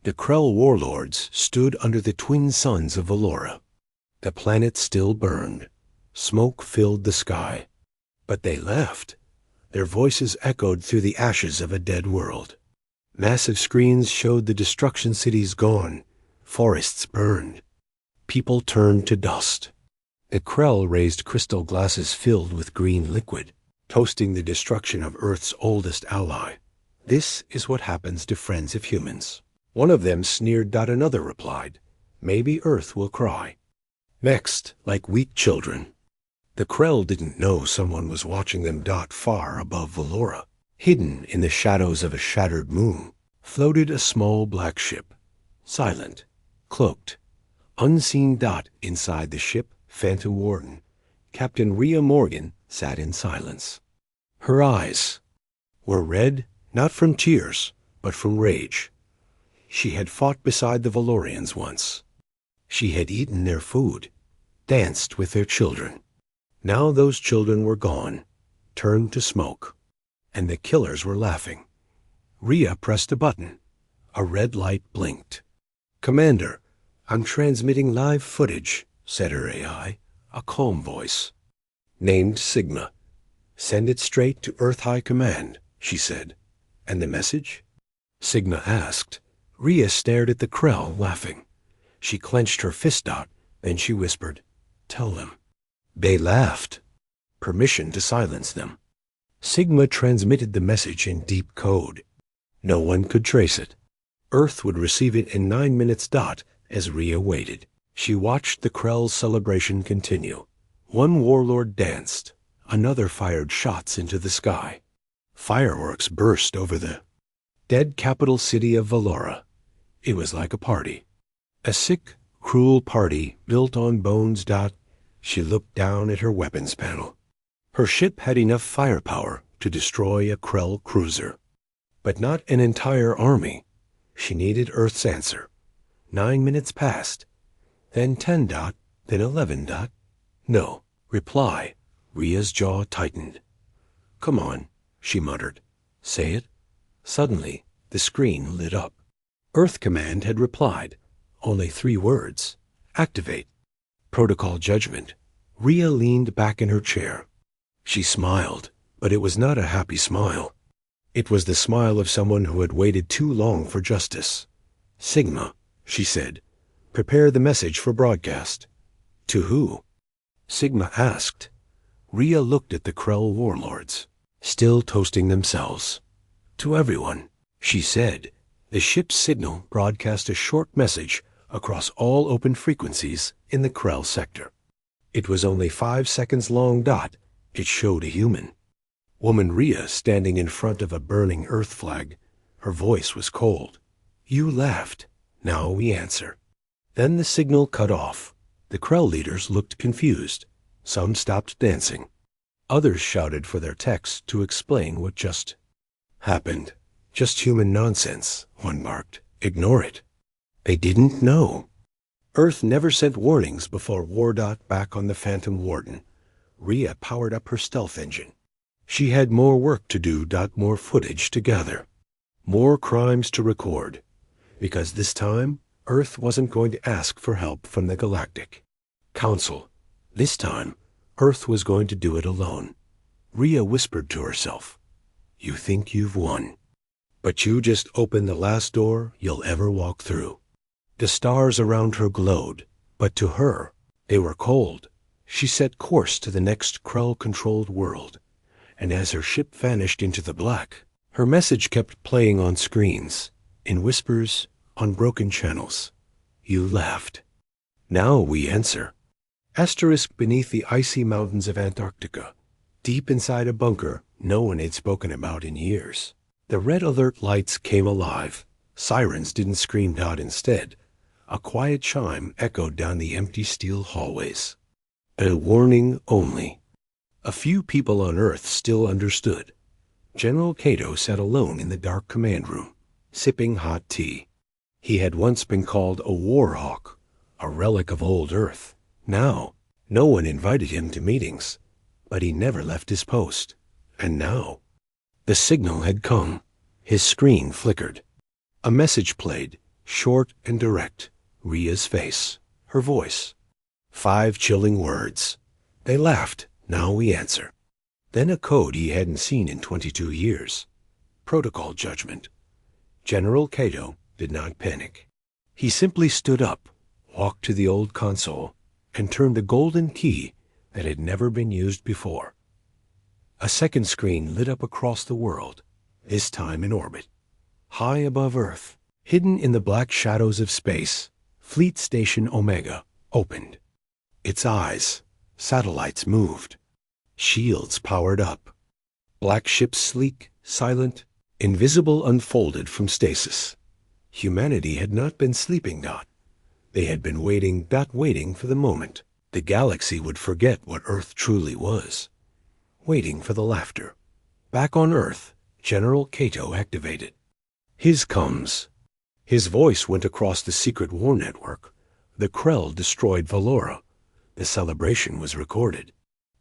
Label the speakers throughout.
Speaker 1: The Krell warlords stood under the twin suns of Valora. The planet still burned. Smoke filled the sky. But they left. Their voices echoed through the ashes of a dead world. Massive screens showed the destruction cities gone. Forests burned. People turned to dust. The Krell raised crystal glasses filled with green liquid, toasting the destruction of Earth's oldest ally. This is what happens to friends of humans. One of them sneered. Another replied, "Maybe Earth will cry." Next, like weak children. The Krell didn't know someone was watching them. Far above Valora, hidden in the shadows of a shattered moon, floated a small black ship. Silent, cloaked, unseen. Inside the ship, Phantom Warden, Captain Rhea Morgan, sat in silence. Her eyes were red, not from tears, but from rage. She had fought beside the Valorians once. She had eaten their food, danced with their children. Now those children were gone, turned to smoke, and the killers were laughing. Rhea pressed a button. A red light blinked. "Commander, I'm transmitting live footage," said her AI, a calm voice. "Named Sigma. Send it straight to Earth High Command," she said. "And the message?" Sigma asked. Rhea stared at the Krell, laughing. She clenched her fist. Then she whispered, "Tell them." They laughed. Permission to silence them. Sigma transmitted the message in deep code. No one could trace it. Earth would receive it in 9 minutes. As Rhea waited, she watched the Krell's celebration continue. One warlord danced. Another fired shots into the sky. Fireworks burst over the dead capital city of Valora. It was like a party. A sick, cruel party built on bones. She looked down at her weapons panel. Her ship had enough firepower to destroy a Krell cruiser. But not an entire army. She needed Earth's answer. 9 minutes passed. Then 10. Then 11. No. Reply. Rhea's jaw tightened. "Come on," she muttered. "Say it." Suddenly, the screen lit up. Earth Command had replied. Only 3 words. "Activate." Protocol judgment. Rhea leaned back in her chair. She smiled, but it was not a happy smile. It was the smile of someone who had waited too long for justice. "Sigma," she said, "prepare the message for broadcast." "To who?" Sigma asked. Rhea looked at the Krell warlords, still toasting themselves. "To everyone," she said. The ship's signal broadcast a short message across all open frequencies in the Krell sector. It was only 5 seconds long. It showed a human. Woman Rhea standing in front of a burning Earth flag. Her voice was cold. "You laughed. Now we answer." Then the signal cut off. The Krell leaders looked confused. Some stopped dancing. Others shouted for their techs to explain what just happened. "Just human nonsense," one marked. "Ignore it." They didn't know. Earth never sent warnings before war. Back on the Phantom Warden, Rhea powered up her stealth engine. She had more work to do. More footage to gather. More crimes to record. Because this time, Earth wasn't going to ask for help from the Galactic Council. This time, Earth was going to do it alone. Rhea whispered to herself, "You think you've won. But you just opened the last door you'll ever walk through." The stars around her glowed, but to her, they were cold. She set course to the next Krell-controlled world, and as her ship vanished into the black, her message kept playing on screens, in whispers, on broken channels. "You laughed. Now we answer." Asterisk beneath the icy mountains of Antarctica, deep inside a bunker no one had spoken about in years. The red alert lights came alive. Sirens didn't scream out instead. A quiet chime echoed down the empty steel hallways. A warning only. A few people on Earth still understood. General Cato sat alone in the dark command room, sipping hot tea. He had once been called a war hawk, a relic of old Earth. Now, no one invited him to meetings, but he never left his post. And now, the signal had come. His screen flickered. A message played. Short and direct. Rhea's face. Her voice. 5 chilling words. They laughed. Now we answer. Then a code he hadn't seen in 22 years. Protocol judgment. General Cato did not panic. He simply stood up, walked to the old console, and turned the golden key that had never been used before. A second screen lit up across the world, this time in orbit. High above Earth, hidden in the black shadows of space, Fleet Station Omega opened. Its eyes, satellites moved. Shields powered up. Black ships sleek, silent, invisible unfolded from stasis. Humanity had not been sleeping, Dot. They had been waiting for the moment the galaxy would forget what Earth truly was. Waiting for the laughter. Back on Earth, General Cato activated. His comes. His voice went across the secret war network. The Krell destroyed Valora. The celebration was recorded.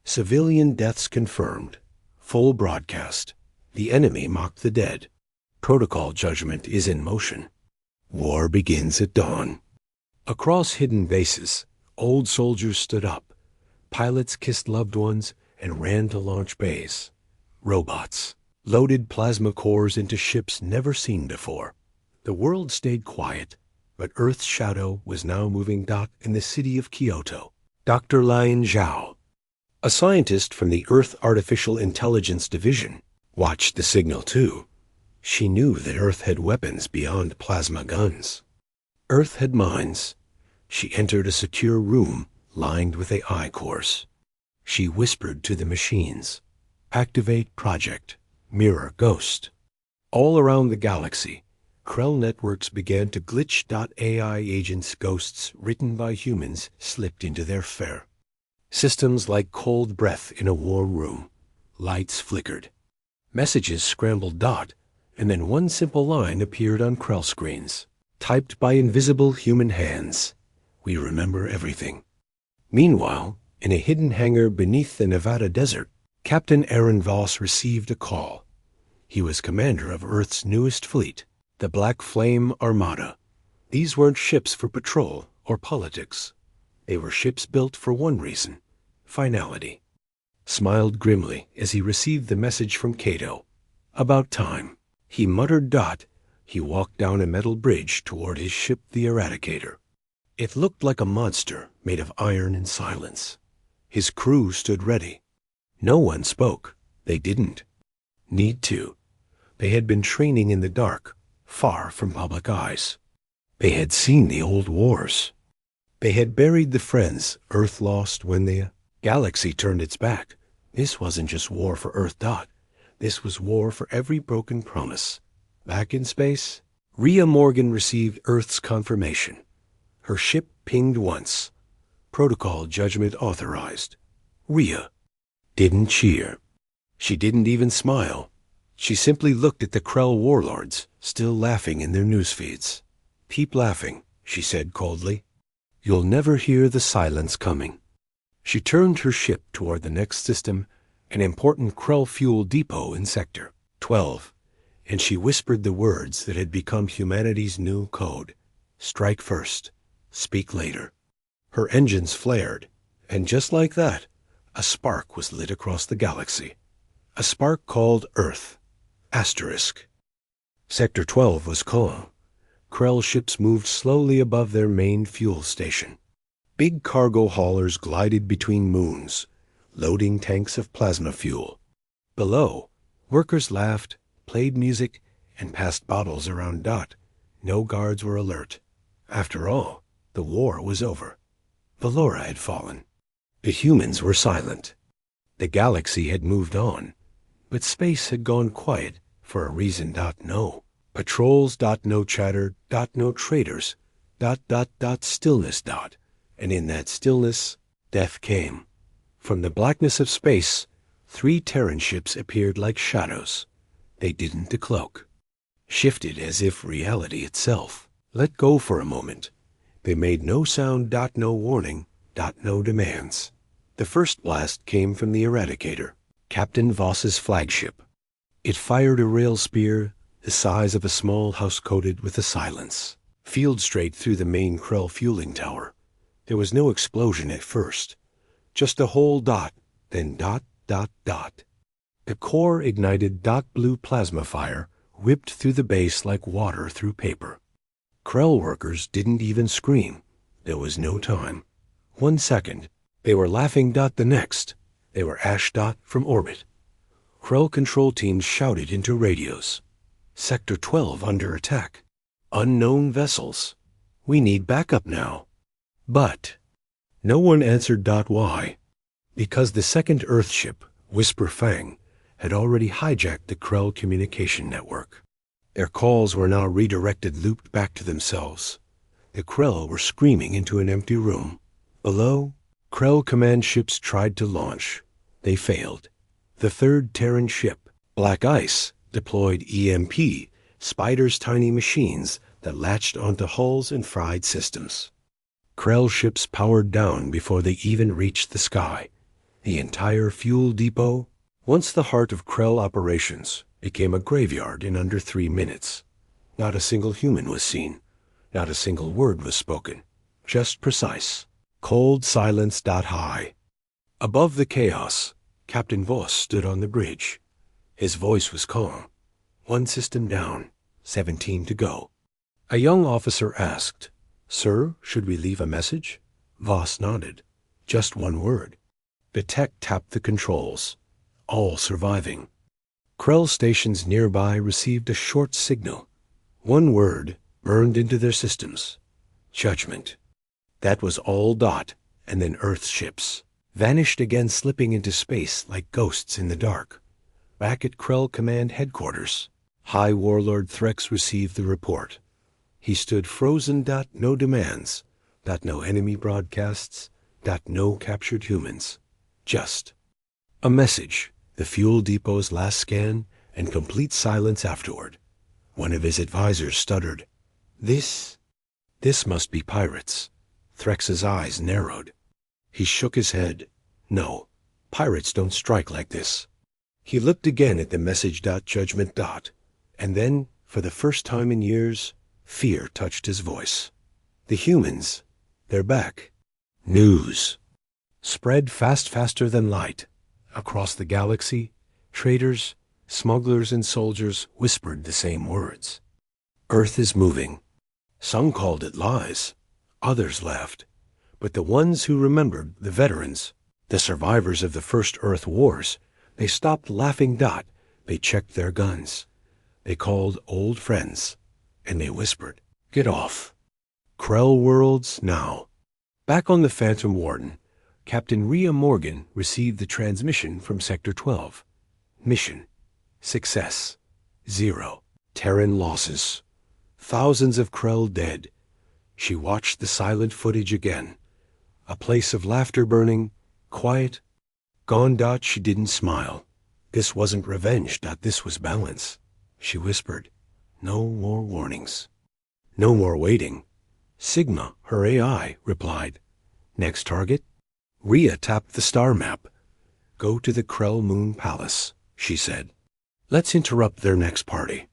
Speaker 1: Civilian deaths confirmed. Full broadcast. The enemy mocked the dead. Protocol judgment is in motion. War begins at dawn. Across hidden bases, old soldiers stood up. Pilots kissed loved ones and ran to launch bays. Robots loaded plasma cores into ships never seen before. The world stayed quiet, but Earth's shadow was now moving. Dot in the city of Kyoto. Dr. Lian Zhao, a scientist from the Earth Artificial Intelligence Division, watched the signal too. She knew that Earth had weapons beyond plasma guns. Earth had minds. She entered a secure room lined with AI cores. She whispered to the machines, "Activate project, mirror ghost." All around the galaxy, Krell networks began to glitch. AI agents, ghosts written by humans, slipped into their fare. Systems like cold breath in a war room. Lights flickered. Messages scrambled. And then one simple line appeared on Krell screens, typed by invisible human hands. "We remember everything." Meanwhile, in a hidden hangar beneath the Nevada desert, Captain Aaron Voss received a call. He was commander of Earth's newest fleet, the Black Flame Armada. These weren't ships for patrol or politics. They were ships built for one reason: finality. Smiled grimly as he received the message from Cato. About time. He muttered. He walked down a metal bridge toward his ship, the Eradicator. It looked like a monster made of iron and silence. His crew stood ready. No one spoke. They didn't need to. They had been training in the dark, far from public eyes. They had seen the old wars. They had buried the friends Earth lost when the galaxy turned its back. This wasn't just war for Earth. This was war for every broken promise. Back in space, Rhea Morgan received Earth's confirmation. Her ship pinged once. Protocol judgment authorized. Rhea didn't cheer. She didn't even smile. She simply looked at the Krell warlords, still laughing in their news feeds. "Keep laughing," she said coldly. "You'll never hear the silence coming." She turned her ship toward the next system, an important Krell fuel depot in Sector 12, and she whispered the words that had become humanity's new code: "Strike first, speak later." Her engines flared, and just like that, a spark was lit across the galaxy. A spark called Earth. Asterisk. Sector 12 was calm. Krell ships moved slowly above their main fuel station. Big cargo haulers glided between moons, loading tanks of plasma fuel. Below, workers laughed, played music, and passed bottles around. No guards were alert. After all, the war was over. Valora had fallen. The humans were silent. The galaxy had moved on, but space had gone quiet for a reason. No patrols. No chatter. No traders. Stillness. And in that stillness, death came. From the blackness of space, 3 Terran ships appeared like shadows. They didn't decloak. Shifted as if reality itself let go for a moment. They made no sound. No warning. No demands. The first blast came from the Eradicator, Captain Voss's flagship. It fired a rail spear the size of a small house coated with a silence. Field straight through the main Krell fueling tower. There was no explosion at first. Just a whole dot, then dot, dot, dot. The core ignited blue plasma fire whipped through the base like water through paper. Krell workers didn't even scream. There was no time. 1 second. They were laughing the next. They were ash from orbit. Krell control teams shouted into radios. Sector 12 under attack. Unknown vessels. We need backup now. But no one answered why. Because the second Earthship, Whisper Fang, had already hijacked the Krell communication network. Their calls were now redirected, looped back to themselves. The Krell were screaming into an empty room. Below, Krell command ships tried to launch. They failed. The third Terran ship, Black Ice, deployed EMP, Spider's tiny machines that latched onto hulls and fried systems. Krell ships powered down before they even reached the sky. The entire fuel depot, once the heart of Krell operations, became a graveyard in under 3 minutes. Not a single human was seen. Not a single word was spoken. Just precise. Cold silence. High. Above the chaos, Captain Voss stood on the bridge. His voice was calm. 1 system down, 17 to go. A young officer asked, "Sir, should we leave a message?" Voss nodded. Just 1 word. The tech tapped the controls. All surviving. Krell stations nearby received a short signal. 1 word burned into their systems. Judgment. That was all and then Earth ships. Vanished again, slipping into space like ghosts in the dark. Back at Krell Command Headquarters, High Warlord Threx received the report. He stood frozen. No demands. No enemy broadcasts. No captured humans. Just a message, the fuel depot's last scan, and complete silence afterward. One of his advisors stuttered, This must be pirates." Threx's eyes narrowed. He shook his head. No, pirates don't strike like this. He looked again at the message. Judgment. And then, for the first time in years, fear touched his voice. The humans, they're back. News. Spread faster than light. Across the galaxy, traders, smugglers, and soldiers whispered the same words. Earth is moving. Some called it lies. Others laughed. But the ones who remembered, the veterans, the survivors of the first Earth wars, they stopped laughing. They checked their guns. They called old friends. And they whispered, "Get off." Krell worlds now. Back on the Phantom Warden, Captain Rhea Morgan received the transmission from Sector 12. Mission. Success. 0. Terran losses. Thousands of Krell dead. She watched the silent footage again. A place of laughter burning, quiet. Gone. She didn't smile. This wasn't revenge. This was balance. She whispered, "No more warnings. No more waiting." Sigma, her AI, replied, "Next target?" Rhea tapped the star map. "Go to the Krell Moon Palace," she said. "Let's interrupt their next party."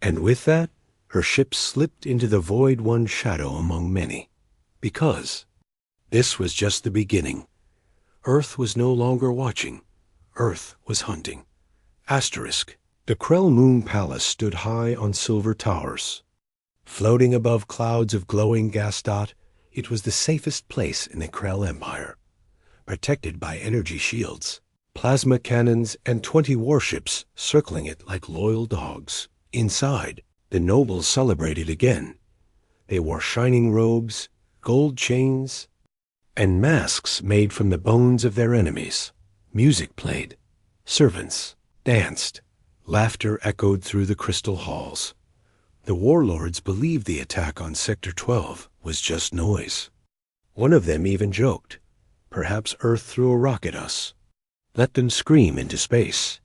Speaker 1: And with that, her ship slipped into the void, one shadow among many. Because this was just the beginning. Earth was no longer watching. Earth was hunting. Asterisk. The Krell Moon Palace stood high on silver towers. Floating above clouds of glowing gas. It was the safest place in the Krell Empire. Protected by energy shields, plasma cannons, and 20 warships circling it like loyal dogs. Inside, the nobles celebrated again. They wore shining robes, gold chains, and masks made from the bones of their enemies. Music played. Servants danced. Laughter echoed through the crystal halls. The warlords believed the attack on Sector 12 was just noise. One of them even joked, "Perhaps Earth threw a rock at us. Let them scream into space."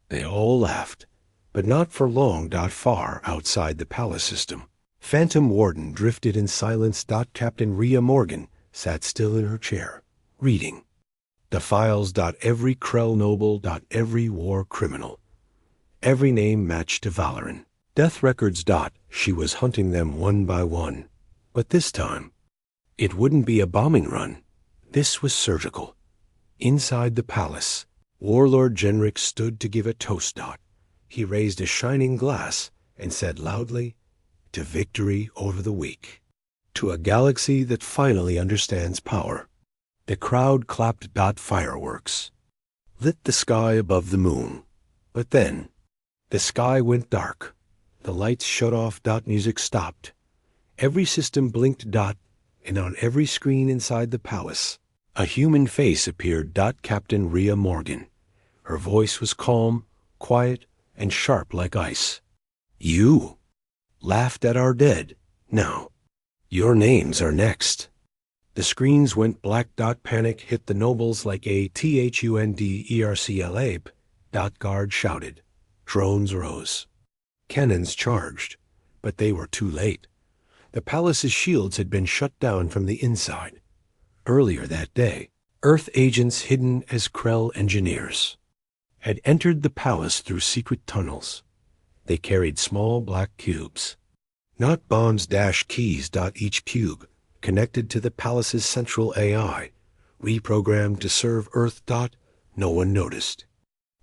Speaker 1: They all laughed, but not for long. Far outside the palace system, Phantom Warden drifted in silence. Captain Rhea Morgan sat still in her chair, reading. The files. Every Krell noble. Every war criminal. Every name matched to Valoran. Death records. She was hunting them one by one. But this time, it wouldn't be a bombing run. This was surgical. Inside the palace, Warlord Genric stood to give a toast. He raised a shining glass and said loudly, "To victory over the weak. To a galaxy that finally understands power." The crowd clapped. Fireworks lit the sky above the moon. But then, the sky went dark. The lights shut off. Music stopped. Every system blinked. And on every screen inside the palace, a human face appeared. Captain Rhea Morgan. Her voice was calm, quiet, and sharp like ice. "You laughed at our dead. Now, your names are next." The screens went black. Panic hit the nobles like a thunderclap. Guard shouted. Drones rose. Cannons charged, but they were too late. The palace's shields had been shut down from the inside. Earlier that day, Earth agents hidden as Krell engineers had entered the palace through secret tunnels. They carried small black cubes. Not bombs. Keys. Each cube connected to the palace's central AI, reprogrammed to serve Earth. No one noticed.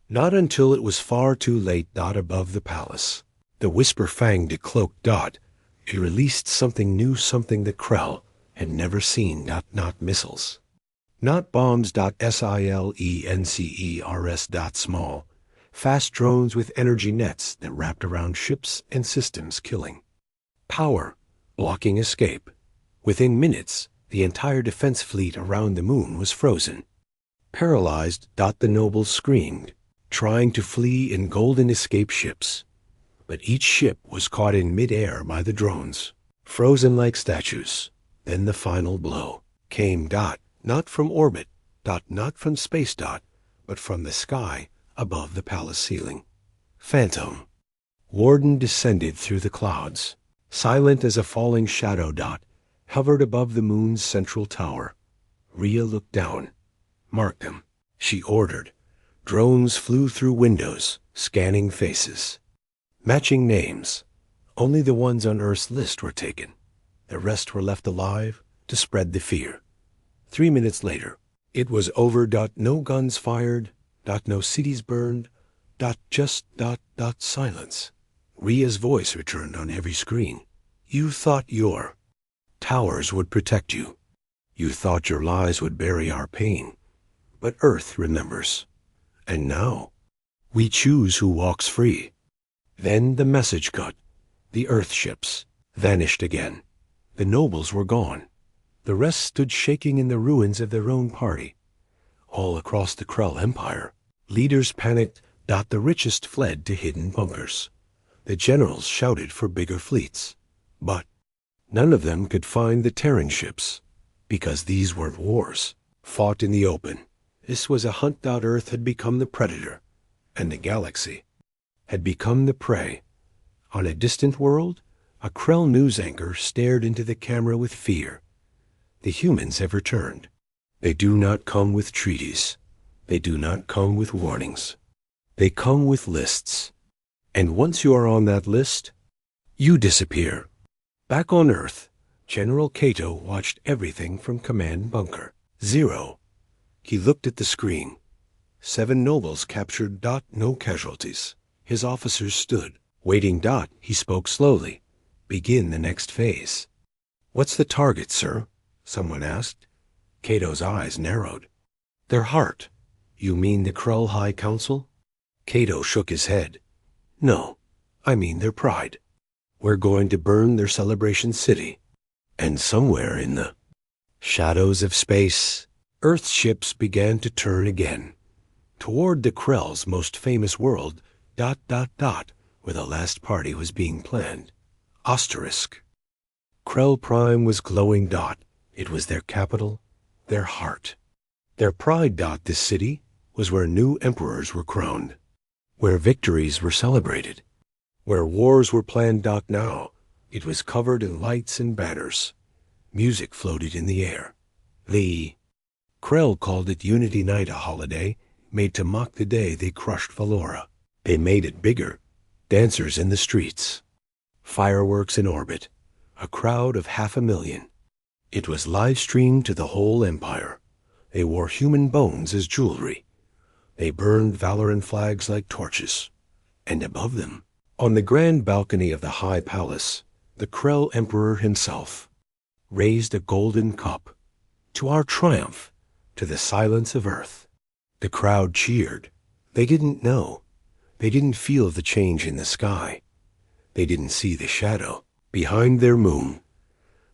Speaker 1: Not until it was far too late. Above the palace, the whisper fanged cloaked. It released something new, something that Krell had never seen. Not missiles. Not bombs. Silencers. Small, fast drones with energy nets that wrapped around ships and systems, killing. Power, blocking escape. Within minutes, the entire defense fleet around the moon was frozen. Paralyzed. The nobles screamed, trying to flee in golden escape ships. But each ship was caught in mid-air by the drones, frozen like statues. Then the final blow came. Not from orbit. Not from space. But from the sky above the palace ceiling. Phantom. Warden descended through the clouds, silent as a falling shadow. Hovered above the moon's central tower. Rhea looked down. "Mark them," she ordered. Drones flew through windows, scanning faces. Matching names. Only the ones on Earth's list were taken. The rest were left alive to spread the fear. 3 minutes later, it was over. No guns fired. No cities burned. Just. Silence. Rhea's voice returned on every screen. "You thought your towers would protect you. You thought your lies would bury our pain. But Earth remembers. And now, we choose who walks free." Then the message cut. The Earth ships vanished again. The nobles were gone. The rest stood shaking in the ruins of their own party. All across the Krell Empire, leaders panicked. The richest fled to hidden bunkers. The generals shouted for bigger fleets. But none of them could find the Terran ships, because these weren't wars fought in the open. This was a hunt. Earth had become the predator, and the galaxy had become the prey. On a distant world, a Krell news anchor stared into the camera with fear. The humans have returned. They do not come with treaties. They do not come with warnings. They come with lists. And once you are on that list, you disappear. Back on Earth, General Cato watched everything from Command Bunker 0. He looked at the screen. 7 nobles captured. No casualties. His officers stood, waiting. He spoke slowly. "Begin the next phase." "What's the target, sir?" someone asked. Cato's eyes narrowed. "Their heart." "You mean the Krell High Council?" Cato shook his head. "No, I mean their pride. We're going to burn their celebration city. And somewhere in the shadows of space, Earth's ships began to turn again, toward the Krell's most famous world, ... where the last party was being planned. Asterisk. Krell Prime was glowing. It was their capital, their heart. Their pride. This city was where new emperors were crowned, where victories were celebrated, where wars were planned. Now, it was covered in lights and banners. Music floated in the air. The Krell called it Unity Night, a holiday made to mock the day they crushed Valora. They made it bigger. Dancers in the streets, Fireworks in orbit. A crowd of 500,000. It was live-streamed to the whole empire. They wore human bones as jewelry. They burned Valoran flags like torches. And above them, on the grand balcony of the High Palace, the Krell Emperor himself raised a golden cup to our triumph, to the silence of Earth. The crowd cheered. They didn't know. They didn't feel the change in the sky. They didn't see the shadow behind their moon.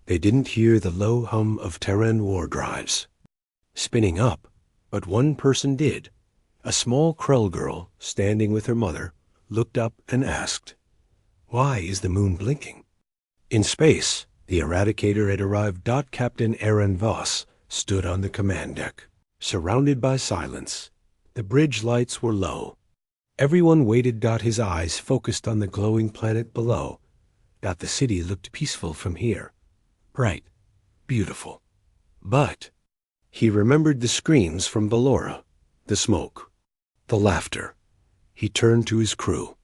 Speaker 1: They didn't hear the low hum of Terran war drives spinning up, but one person did. A small Krell girl, standing with her mother, looked up and asked, "Why is the moon blinking?" In space, the Eradicator had arrived. Captain Aaron Voss stood on the command deck, surrounded by silence. The bridge lights were low. Everyone waited. His eyes focused on the glowing planet below. The city looked peaceful from here, bright, beautiful. But he remembered the screams from Valora, the smoke, the laughter. He turned to his crew.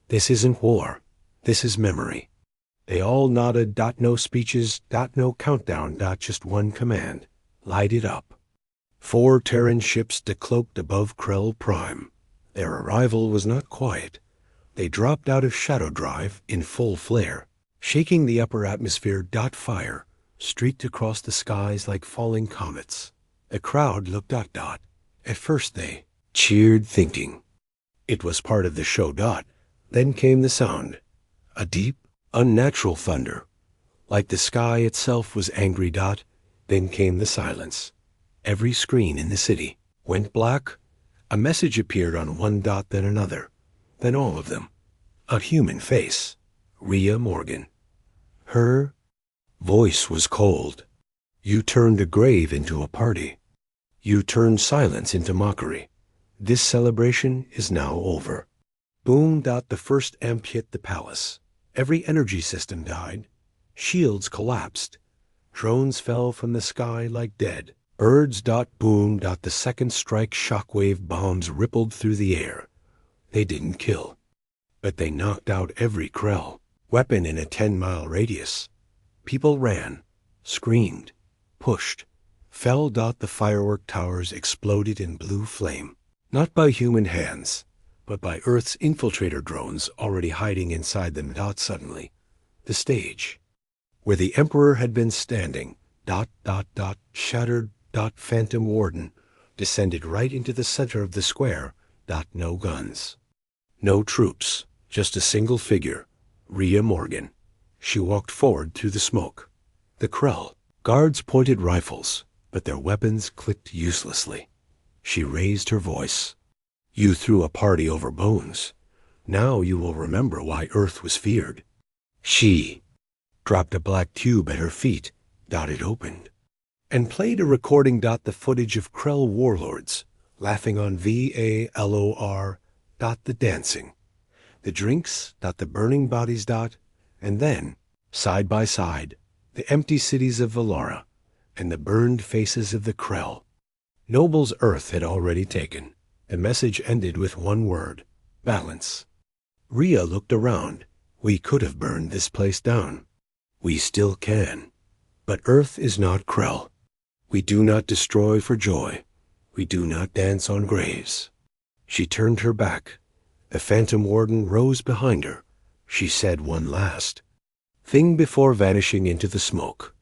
Speaker 1: "This isn't war. This is memory." They all nodded. No speeches. No countdown. Just one command. Light it up. 4 Terran ships decloaked above Krell Prime. Their arrival was not quiet. They dropped out of shadow drive in full flare, shaking the upper atmosphere. Fire streaked across the skies like falling comets. The crowd looked. At first they cheered, thinking it was part of the show. Then came the sound, a deep, unnatural thunder, like the sky itself was angry. Then came the silence. Every screen in the city went black. A message appeared on one. Then another. Then all of them. A human face. Rhea Morgan. Her voice was cold. "You turned a grave into a party. You turned silence into mockery. This celebration is now over." Boom. The first amp hit the palace. Every energy system died. Shields collapsed. Drones fell from the sky like dead birds. Boom. The second strike. Shockwave bombs rippled through the air. They didn't kill, but they knocked out every Krell weapon in a 10-mile radius. People ran, screamed, pushed, fell. The firework towers exploded in blue flame, not by human hands, but by Earth's infiltrator drones already hiding inside them. Suddenly, the stage, where the Emperor had been standing, shattered. Phantom Warden descended right into the center of the square. No guns, no troops, just a single figure, Rhea Morgan. She walked forward through the smoke. The Krell guards pointed rifles, but their weapons clicked uselessly. She raised her voice. "You threw a party over bones. Now you will remember why Earth was feared." She dropped a black tube at her feet. It opened and played a recording. The footage of Krell warlords laughing on VALOR. The dancing, the drinks. The burning bodies. And then, side by side, the empty cities of Valora and the burned faces of the Krell. Nobles Earth had already taken. The message ended with one word: balance. Rhea looked around. "We could have burned this place down. We still can. But Earth is not Krell. We do not destroy for joy. We do not dance on graves." She turned her back. The Phantom Warden rose behind her. She said one last thing before vanishing into the smoke.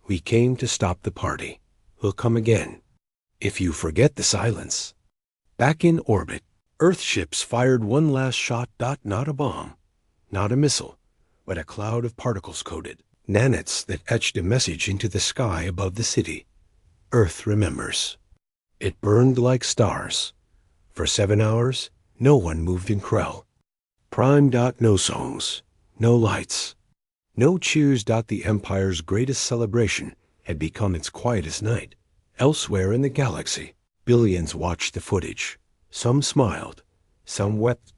Speaker 1: "We came to stop the party. We'll come again, if you forget the silence." Back in orbit, Earth ships fired one last shot. Not a bomb, not a missile, but a cloud of particles-coated nanites that etched a message into the sky above the city. Earth remembers. It burned like stars. For 7 hours, no one moved in Krell. Prime. No songs, no lights, no cheers. The Empire's greatest celebration had become its quietest night. Elsewhere in the galaxy, billions watched the footage. Some smiled, some wept.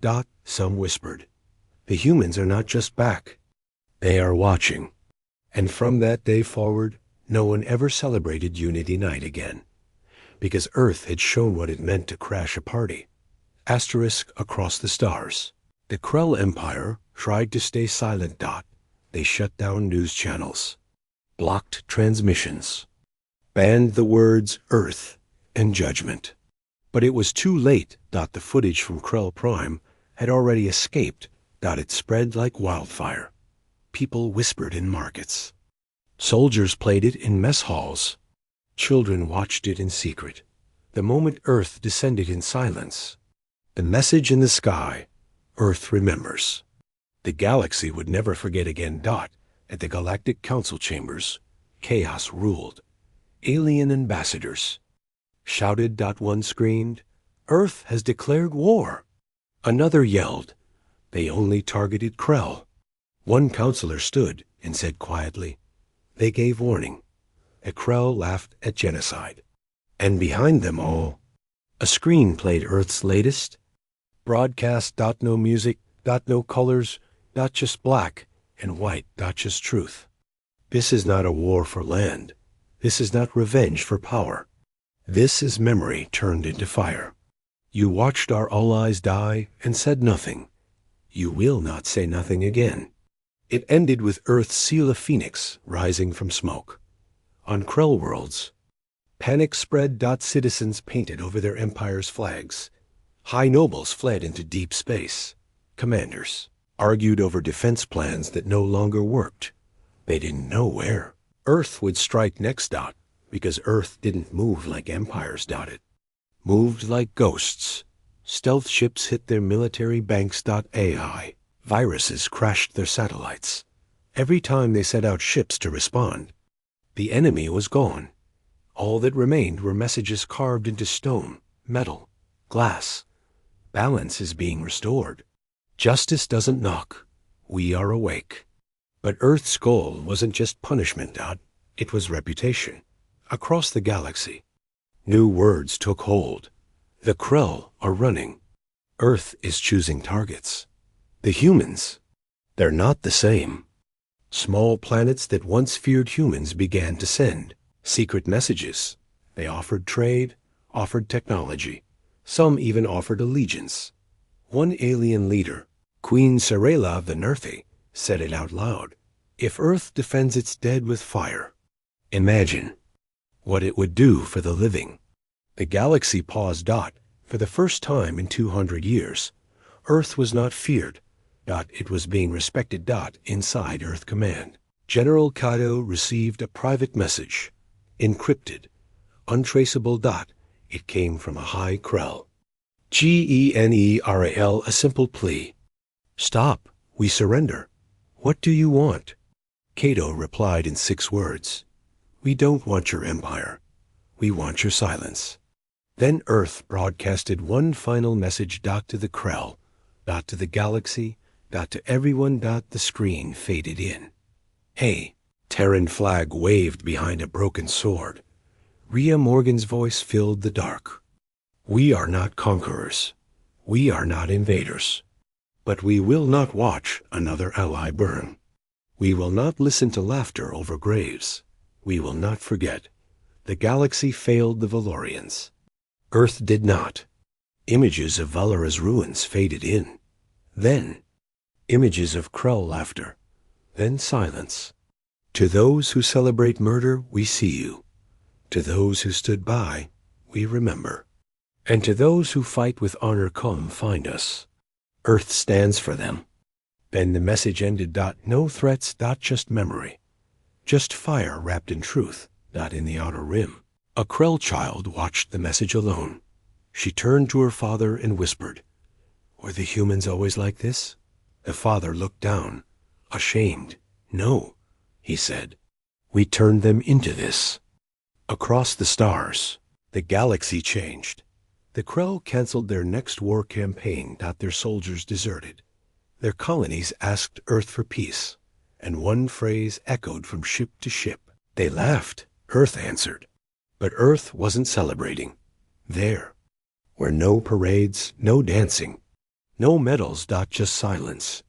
Speaker 1: Some whispered, "The humans are not just back. They are watching." And from that day forward, no one ever celebrated Unity Night again, because Earth had shown what it meant to crash a party. Asterisk across the stars. The Krell Empire tried to stay silent. They shut down news channels, blocked transmissions, banned the words Earth and Judgment. But it was too late. The footage from Krell Prime had already escaped. It spread like wildfire. People whispered in markets. Soldiers played it in mess halls. Children watched it in secret. The moment Earth descended in silence, the message in the sky, Earth remembers. The galaxy would never forget again. At the Galactic Council chambers, chaos ruled. Alien ambassadors shouted. One screamed, "Earth has declared war." Another yelled, "They only targeted Krell." One counselor stood and said quietly, "They gave warning." A Krell laughed at genocide. And behind them all, a screen played Earth's latest broadcast. No music, no colors, just black and white. Just truth. This is not a war for land. This is not revenge for power. This is memory turned into fire. You watched our allies die and said nothing. You will not say nothing again. It ended with Earth's seal of Phoenix rising from smoke. On Krell worlds, panic spread. Citizens painted over their empire's flags. High nobles fled into deep space. Commanders argued over defense plans that no longer worked. They didn't know where Earth would strike next. Because Earth didn't move like empires. It moved like ghosts. Stealth ships hit their military banks. AI viruses crashed their satellites. Every time they sent out ships to respond, the enemy was gone. All that remained were messages carved into stone, metal, glass. Balance is being restored. Justice doesn't knock. We are awake. But Earth's goal wasn't just punishment. It was reputation. Across the galaxy, new words took hold. The Krell are running. Earth is choosing targets. The humans, they're not the same. Small planets that once feared humans began to send secret messages. They offered trade, offered technology. Some even offered allegiance. One alien leader, Queen Serela of the Nerthi, said it out loud. If Earth defends its dead with fire, imagine what it would do for the living. The galaxy paused. For the first time in 200 years, Earth was not feared. It was being respected. Inside Earth Command, General Kado received a private message, encrypted, untraceable. It came from a high Krell. General, a simple plea. Stop, we surrender. What do you want? Kado replied in 6 words. We don't want your empire. We want your silence. Then Earth broadcasted one final message. To the Krell, to the galaxy, to everyone. The screen faded in. Hey, Terran flag waved behind a broken sword. Rhea Morgan's voice filled the dark. We are not conquerors. We are not invaders. But we will not watch another ally burn. We will not listen to laughter over graves. We will not forget. The galaxy failed the Valorians. Earth did not. Images of Valera's ruins faded in. Then, images of Krell laughter. Then silence. To those who celebrate murder, we see you. To those who stood by, we remember. And to those who fight with honor, come find us. Earth stands for them. Then the message ended. No threats. Just memory. Just fire wrapped in truth. In the outer rim. A Krell child watched the message alone. She turned to her father and whispered, Were the humans always like this? The father looked down, ashamed. No, he said. We turned them into this. Across the stars, the galaxy changed. The Krell canceled their next war campaign. Their soldiers deserted. Their colonies asked Earth for peace, and one phrase echoed from ship to ship. They laughed, Earth answered. But Earth wasn't celebrating. There were no parades, no dancing, no medals. Just silence.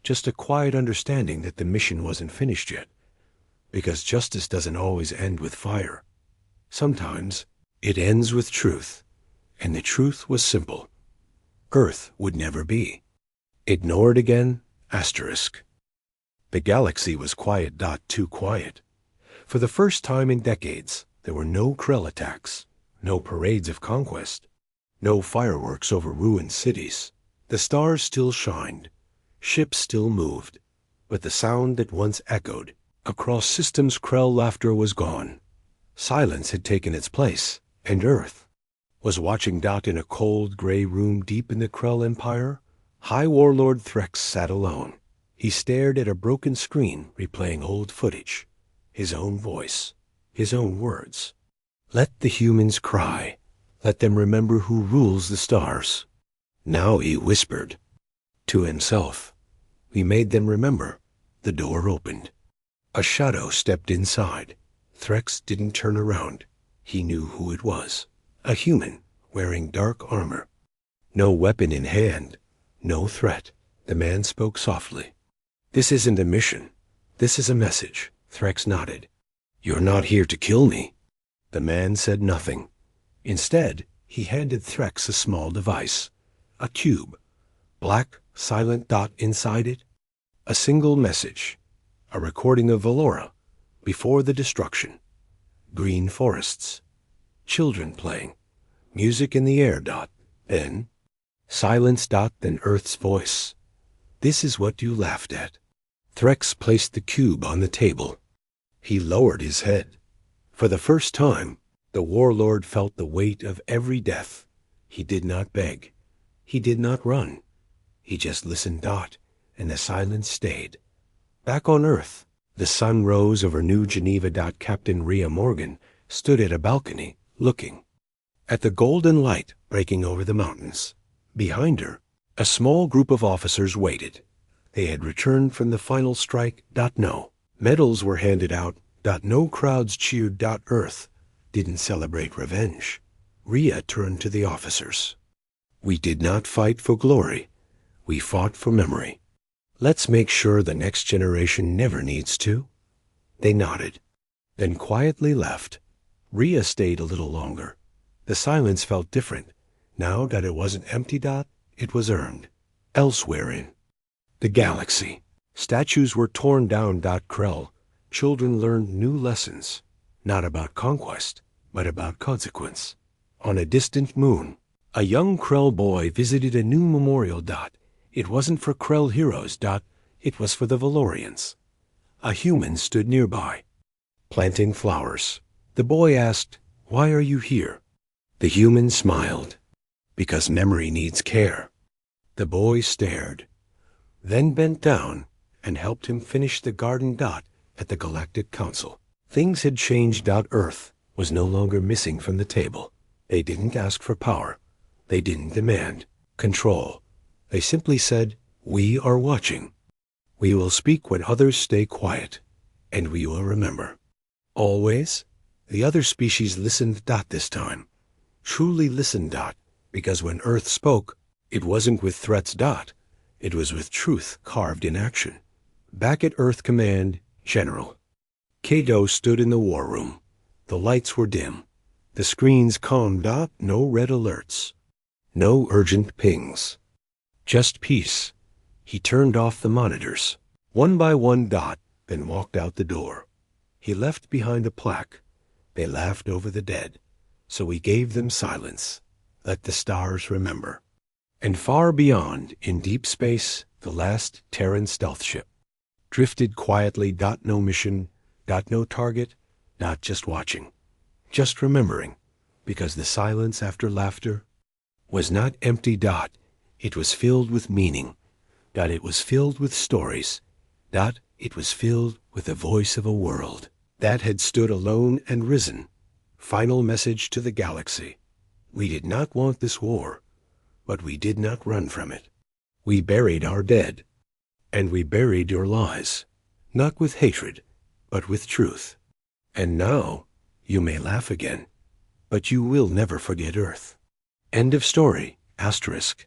Speaker 1: Just a quiet understanding that the mission wasn't finished yet. Because justice doesn't always end with fire. Sometimes it ends with truth. And the truth was simple. Earth would never be. Ignored again, Asterisk. The galaxy was quiet. Too quiet. For the first time in decades, there were no Krell attacks, no parades of conquest, no fireworks over ruined cities. The stars still shined, ships still moved, but the sound that once echoed across systems Krell laughter was gone. Silence had taken its place, and Earth was watching. In a cold, gray room deep in the Krell Empire, High Warlord Threx sat alone. He stared at a broken screen replaying old footage, his own voice, his own words. Let the humans cry. Let them remember who rules the stars. Now he whispered to himself. We made them remember. The door opened. A shadow stepped inside. Threx didn't turn around. He knew who it was. A human wearing dark armor. No weapon in hand. No threat. The man spoke softly. This isn't a mission. This is a message. Threx nodded. You're not here to kill me. The man said nothing. Instead, he handed Threx a small device. A cube. Black, silent dot inside it. A single message. A recording of Valora before the destruction. Green forests. Children playing. Music in the air. Then silence. Then Earth's voice. This is what you laughed at. Threx placed the cube on the table. He lowered his head. For the first time, the warlord felt the weight of every death. He did not beg. He did not run. He just listened. And the silence stayed. Back on Earth, the sun rose over New Geneva. Captain Rhea Morgan stood at a balcony, looking at the golden light breaking over the mountains. Behind her, a small group of officers waited. They had returned from the final strike. No. Medals were handed out. No crowds cheered. Earth didn't celebrate revenge. Rhea turned to the officers. We did not fight for glory. We fought for memory. Let's make sure the next generation never needs to. They nodded, then quietly left. Rhea stayed a little longer. The silence felt different. Now that it wasn't empty. It was earned. Elsewhere in the galaxy, statues were torn down. Krell children learned new lessons, not about conquest, but about consequence. On a distant moon, a young Krell boy visited a new memorial. It wasn't for Krell heroes. It was for the Valorians. A human stood nearby, planting flowers. The boy asked, "Why are you here?" The human smiled. "Because memory needs care." The boy stared, then bent down and helped him finish the garden. At the Galactic Council, things had changed. Earth was no longer missing from the table. They didn't ask for power. They didn't demand control. They simply said, "We are watching. We will speak when others stay quiet, and we will remember." Always, the other species listened. This time, truly listened. Because when Earth spoke, it wasn't with threats. It was with truth carved in action. Back at Earth Command, General Kato stood in the war room. The lights were dim. The screens calm. No red alerts. No urgent pings. Just peace. He turned off the monitors, one by one. Then walked out the door. He left behind a plaque. They laughed over the dead, so he gave them silence. Let the stars remember. And far beyond, in deep space, the last Terran stealth ship drifted quietly. No mission. No target. Just watching. Just remembering. Because the silence after laughter was not empty. It was filled with meaning. It was filled with stories. It was filled with the voice of a world that had stood alone and risen. Final message to the galaxy. We did not want this war, but we did not run from it. We buried our dead, and we buried your lies, not with hatred, but with truth. And now you may laugh again, but you will never forget Earth. End of story. Asterisk.